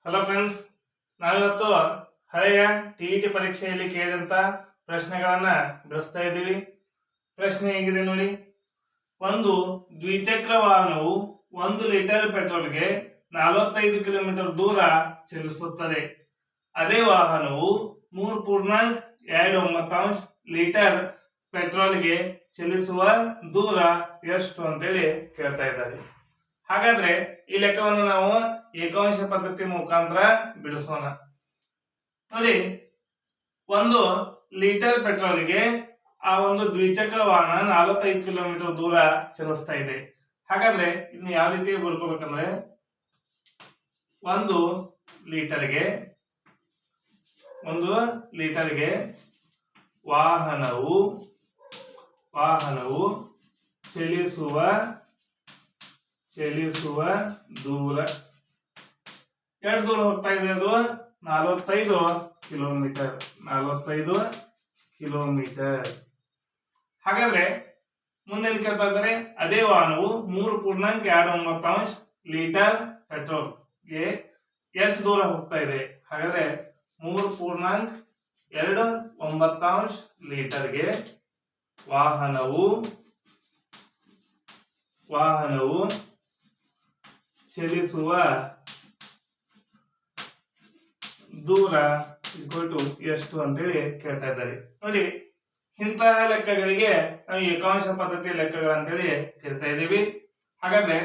Hello friends, ನಾವಿವತ್ತು ಹಳೆಯ T ಪರೀಕ್ಷೆಯಲ್ಲಿ ಕೇಳಿದಂತ ಪ್ರಶ್ನೆಗಳನ್ನ ಬಿಡಿಸ್ತಾ ಇದ್ದೀವಿ. ಪ್ರಶ್ನೆ ಹೇಗಿದೆ ನೋಡಿ. ಒಂದು ದ್ವಿಚಕ್ರ ವಾಹನವು 1 ಲೀಟರ್ ಪೆಟ್ರೋಲ್ಗೆ 45 ಕಿಲೋಮೀಟರ್ ದೂರ ಚಲಿಸುತ್ತದೆ. ಅದೇ ವಾಹನವು 3.29 ಲೀಟರ್ ಪೆಟ್ರೋಲ್ಗೆ ಚಲಿಸುವ ದೂರ ಎಷ್ಟು ಅಂತೇಳಿ ಕೇಳ್ತಾ ಇದ್ದಾರೆ. ಹಾಗಾದ್ರೆ ಈ ಲೆಕ್ಕವನ್ನು ನಾವು ಏಕಾಂಶ ಪದ್ಧತಿ ಮುಖಾಂತರ ಬಿಡಿಸೋಣ. ನೋಡಿ, 1 ಲೀಟರ್ ಪೆಟ್ರೋಲ್ಗೆ ಆ ಒಂದು ದ್ವಿಚಕ್ರ ವಾಹನ 45 ಕಿಲೋಮೀಟರ್ ದೂರ ಚಲಿಸ್ತಾ ಇದೆ. ಹಾಗಾದ್ರೆ ಇದನ್ನ ಯಾವ ರೀತಿ ಬರ್ಕೋಬೇಕಂದ್ರೆ, 1 ಲೀಟರ್ಗೆ ವಾಹನವು ಚಲಿಸುವ ದೂರ ಎಷ್ಟು ದೂರ ಹೋಗ್ತಾ ಇದೆ? ಅದು 45 ಕಿಲೋಮೀಟರ್. ಹಾಗಾದ್ರೆ ಮುಂದೇನು ಕೇಳ್ತಾ ಇದ್ದಾರೆ? ಅದೇ ವಾಹನವು 3.29 ಲೀಟರ್ ಪೆಟ್ರೋಲ್ಗೆ ಎಷ್ಟು ದೂರ ಹೋಗ್ತಾ ಇದೆ? ಹಾಗಾದ್ರೆ 3.29 ಲೀಟರ್ಗೆ ವಾಹನವು ಚಲಿಸುವ ದೂರ ಎಷ್ಟು ಅಂತೇಳಿ ಕೇಳ್ತಾ ಇದ್ದಾರೆ. ನೋಡಿ, ಇಂತಹ ಲೆಕ್ಕಗಳಿಗೆ ನಾವು ಏಕಾಂಶ ಪದ್ಧತಿಯ ಲೆಕ್ಕಗಳಂತೇಳಿ ಕೇಳ್ತಾ ಇದ್ದೀವಿ. ಹಾಗಾದ್ರೆ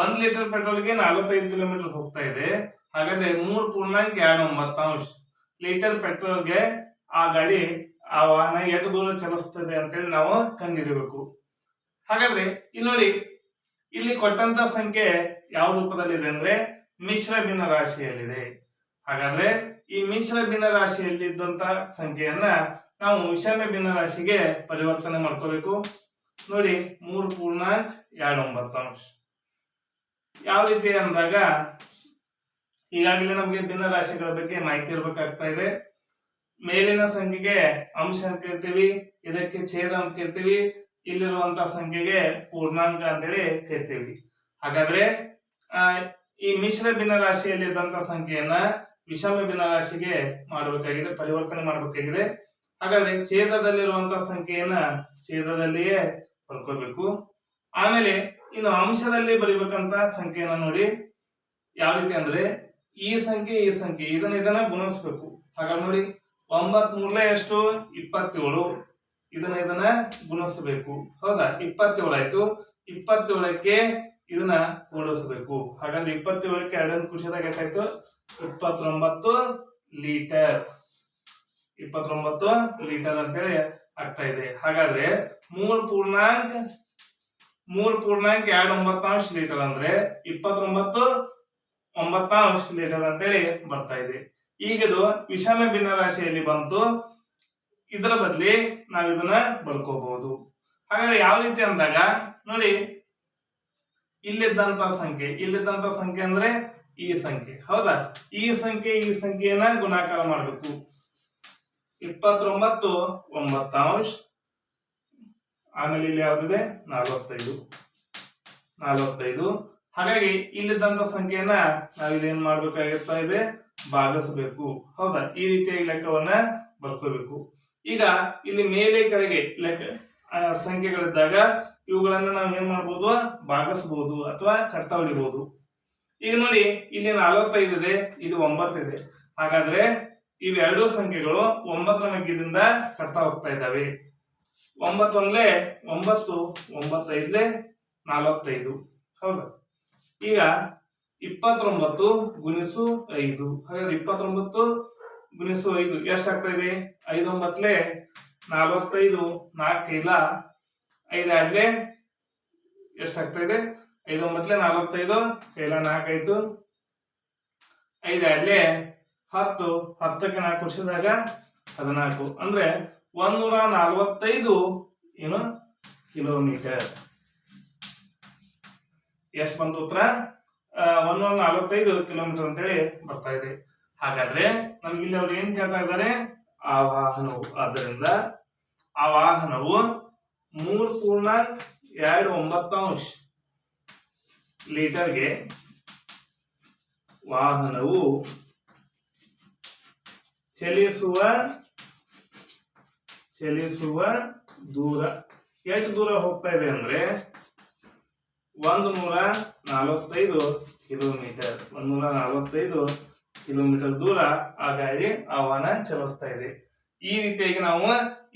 1 ಲೀಟರ್ ಪೆಟ್ರೋಲ್ಗೆ 45 ಕಿಲೋಮೀಟರ್ ಹೋಗ್ತಾ ಇದೆ. ಹಾಗಾದ್ರೆ 3.29 ಲೀಟರ್ ಪೆಟ್ರೋಲ್ಗೆ ಆ ವಾಹನ ಎಷ್ಟು ದೂರ ಚಲಿಸ್ತದೆ ಅಂತೇಳಿ ನಾವು ಕಂಡುಹಿಡಿಯಬೇಕು. ಹಾಗಾದ್ರೆ ಇಲ್ಲಿ ನೋಡಿ, ಇಲ್ಲಿ ಕೊಟ್ಟಂತ ಸಂಖ್ಯೆ ಯಾವ ರೂಪದಲ್ಲಿದೆ ಅಂದ್ರೆ ಮಿಶ್ರ ಭಿನ್ನ ರಾಶಿಯಲ್ಲಿದೆ. ಹಾಗಾದ್ರೆ ಈ ಮಿಶ್ರ ಭಿನ್ನ ರಾಶಿಯಲ್ಲಿದ್ದಂತ ಸಂಖ್ಯೆಯನ್ನ ನಾವು ವಿಷಮ ಭಿನ್ನ ರಾಶಿಗೆ ಪರಿವರ್ತನೆ ಮಾಡ್ಕೋಬೇಕು. ನೋಡಿ, 3.29 ಯಾವ ರೀತಿ ಅಂದಾಗ ಈಗಾಗಲೇ ನಮಗೆ ಭಿನ್ನ ರಾಶಿಗಳ ಬಗ್ಗೆ ಮಾಹಿತಿ ಇರಬೇಕಾಗ್ತಾ ಇದೆ. ಮೇಲಿನ ಸಂಖ್ಯೆಗೆ ಅಂಶ ಅಂತ ಕೇಳ್ತೀವಿ, ಇದಕ್ಕೆ ಛೇದ ಅಂತ ಕೇಳ್ತೀವಿ, ಇಲ್ಲಿರುವಂತ ಸಂಖ್ಯೆಗೆ ಪೂರ್ಣಾಂಕ ಅಂತೇಳಿ ಕೇಳ್ತೀವಿ. ಹಾಗಾದ್ರೆ ಈ ಮಿಶ್ರ ಭಿನ್ನ ರಾಶಿಯಲ್ಲಿ ಇದ್ದಂತ ಸಂಖ್ಯೆಯನ್ನ ವಿಷಮ ಭಿನ್ನ ರಾಶಿಗೆ ಮಾಡಬೇಕಾಗಿದೆ, ಪರಿವರ್ತನೆ ಮಾಡಬೇಕಾಗಿದೆ. ಹಾಗಾದ್ರೆ ಛೇದದಲ್ಲಿರುವಂತ ಸಂಖ್ಯೆಯನ್ನ ಛೇದದಲ್ಲಿಯೇ ಬರ್ಕೋಬೇಕು. ಆಮೇಲೆ ಇನ್ನು ಅಂಶದಲ್ಲಿ ಬರೀಬೇಕಂತ ಸಂಖ್ಯೆಯನ್ನ ನೋಡಿ ಯಾವ ರೀತಿ ಅಂದ್ರೆ ಈ ಸಂಖ್ಯೆ ಇದನ್ನ ಗುಣಿಸ್ಬೇಕು. ಹಾಗಾದ್ರೆ ನೋಡಿ, 9 ಎಷ್ಟು? 27. ಇದನ್ನ ಗುಣಿಸಬೇಕು. ಹೌದಾ? 27 ಆಯ್ತು. 27ಕ್ಕೆ ಇದನ್ನ ಕೂಡಿಸಬೇಕು. ಹಾಗಾದ್ರೆ 27ಕ್ಕೆ 2 ಕೂಡಿಸಿದಾಗ ಎಷ್ಟಾಯ್ತು? 29 ಲೀಟರ್. 29 ಲೀಟರ್ ಅಂತೇಳಿ ಆಗ್ತಾ ಇದೆ. ಹಾಗಾದ್ರೆ 3.29 ಲೀಟರ್ ಅಂದ್ರೆ 29.9 ಲೀಟರ್ ಅಂತೇಳಿ ಬರ್ತಾ ಇದೆ. ಈಗ ಇದು ವಿಷಮ ಭಿನ್ನ ರಾಶಿಯಲ್ಲಿ ಬಂತು. ಇದರ ಬದಲಿ ನಾವು ಇದನ್ನ ಬರ್ಕೋಬಹುದು. ಹಾಗಾದ್ರೆ ಯಾವ ರೀತಿ ಅಂದಾಗ ನೋಡಿ, ಇಲ್ಲಿದ್ದಂತ ಸಂಖ್ಯೆ ಅಂದ್ರೆ ಈ ಸಂಖ್ಯೆ. ಹೌದಾ? ಈ ಸಂಖ್ಯೆಯನ್ನ ಗುಣಾಕಾರ ಮಾಡಬೇಕು. 29.9 ಆಮೇಲೆ ಇಲ್ಲಿ ಯಾವ್ದಿದೆ? 45. ಹಾಗಾಗಿ ಇಲ್ಲಿದ್ದಂತ ಸಂಖ್ಯೆಯನ್ನ ನಾವಿಲ್ಲಿ ಏನ್ ಮಾಡ್ಬೇಕಾಗಿರ್ತಾ ಇದೆ? ಭಾಗಿಸಬೇಕು. ಹೌದಾ? ಈ ರೀತಿಯಾಗಿ ಲೆಕ್ಕವನ್ನ ಬರ್ಕೋಬೇಕು. ಈಗ ಇಲ್ಲಿ ಮೇಲೆ ಕೆಳಗೆ ಸಂಖ್ಯೆಗಳಿದ್ದಾಗ ಇವುಗಳನ್ನ ನಾವು ಏನ್ ಮಾಡಬಹುದು? ಭಾಗಿಸಬಹುದು ಅಥವಾ ಕಡ್ತಾ ಹೊಡಿಬಹುದು. ಈಗ ನೋಡಿ, ಇಲ್ಲಿ 45 ಇದೆ, ಇಲ್ಲಿ 9 ಇದೆ. ಹಾಗಾದ್ರೆ ಇವೆರಡೂ ಸಂಖ್ಯೆಗಳು 9ರ ಮಧ್ಯದಿಂದ ಕಟ್ತಾ ಹೋಗ್ತಾ ಇದ್ದಾವೆ. 9 ಒಂದ್ಲೆ 9, 9 ಐದ್ಲೆ 45. ಹೌದಾ? ಈಗ 29 ಗುಣಿಸು 5. ಹಾಗಾದ್ರೆ 29 ಗುಣಿಸು 5 ಎಷ್ಟಾಗ್ತಾ ಇದೆ? 5 9ಲೆ 45, 4 5 ಆಡ್ಲೆ ಎಷ್ಟಾಗ್ತಾ ಇದೆ? 5 9ಲೆ 45, 4 ಆಯ್ತು. 5 ಆಡ್ಲೆ 10, 10ಕ್ಕೆ 4 ಕೂಡಿಸಿದಾಗ 14. ಅಂದ್ರೆ 145 ಕಿಲೋಮೀಟರ್. ಎಷ್ಟು ಬಂತು ಉತ್ತರ? 145 ಕಿಲೋಮೀಟರ್ ಅಂತೇಳಿ ಬರ್ತಾ ಇದೆ. ಹಾಗಾದ್ರೆ ನಮ್ಗೆ ಇಲ್ಲಿ ಅವ್ರು ಏನ್ ಕೇಳ್ತಾ ಇದ್ದಾರೆ? ಆ ವಾಹನವು, ಆದ್ದರಿಂದ ಆ ವಾಹನವು 3.29 ಲೀಟರ್ಗೆ ವಾಹನವು ಚಲಿಸುವ ದೂರ ಎಷ್ಟು ದೂರ ಹೋಗ್ತಾ ಇದೆ ಅಂದ್ರೆ 145 ಕಿಲೋಮೀಟರ್. 145 ಕಿಲೋಮೀಟರ್ ದೂರ ಆ ಗಾಡಿ ಆ ವಾಹನ ಚಲಿಸ್ತಾ ಇದೆ. ಈ ರೀತಿಯಾಗಿ ನಾವು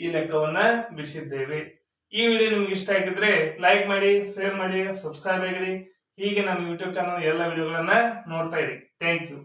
ಈ ಲೆಕ್ಕವನ್ನ ಬಿಡಿಸಿದ್ದೇವೆ. ಈ ವಿಡಿಯೋ ನಿಮ್ಗೆ ಇಷ್ಟ ಆಗಿದ್ರೆ ಲೈಕ್ ಮಾಡಿ, ಶೇರ್ ಮಾಡಿ, ಸಬ್ಸ್ಕ್ರೈಬ್ ಆಗಿರಿ. ಹೀಗೆ ನಮ್ಮ ಯೂಟ್ಯೂಬ್ ಚಾನಲ್ ಎಲ್ಲ ವಿಡಿಯೋಗಳನ್ನ ನೋಡ್ತಾ ಇರಿ. Thank you.